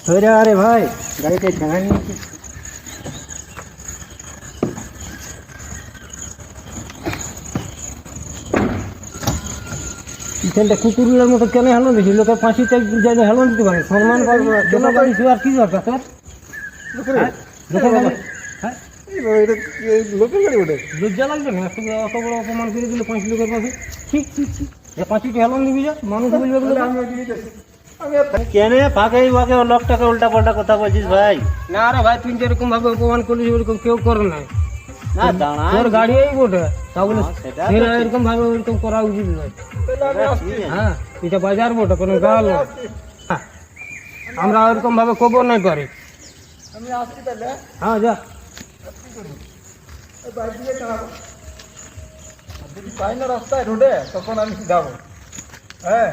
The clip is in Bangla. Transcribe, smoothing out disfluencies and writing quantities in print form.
ধরে আরে ভাই গাড়িতে ঠেঙা নিয়েছি। পিছনটা কুকুরের মতো কেন হেলো দিছি? লোকে ফাঁসিতে যাই হেলো দিতে পারে, সম্মান পাবো না। কেন গাড়ি আর কি দরকার তোর? হ্যাঁ? লোকের গাড়ি? হ্যাঁ? লোকের গাড়ি ওঠে লজ্জা লাগবে না? অত বড় অপমান করে দিলে 5 লোকের পাশে। ঠিক ঠিক ঠিক, যে 5টি হেলন দিবি যা, মানুষ বলবে বলে কেনে ফাঁকে ফাঁকে লোকটাকে উল্টা পাল্টা কথা বলছিস ভাই? না রে ভাই, তুই যেরকম ভাবে অপমান করলিস ওরকম কেউ করে নাই। না দাঁড়া, তোর গাড়ি এই বটে, তাহলে সেটা ফের এরকম ভাবে ওরকম করা উচিত নয়। হ্যাঁ, এটা বাজার বটে, কোনো গাল নয়। হ্যাঁ, আমরা ওরকম ভাবে কবর নাই করি। আমি আসছি তাহলে। হ্যাঁ যা। যদি পাই না রাস্তায় রোডে তখন আমি যাবো। হ্যাঁ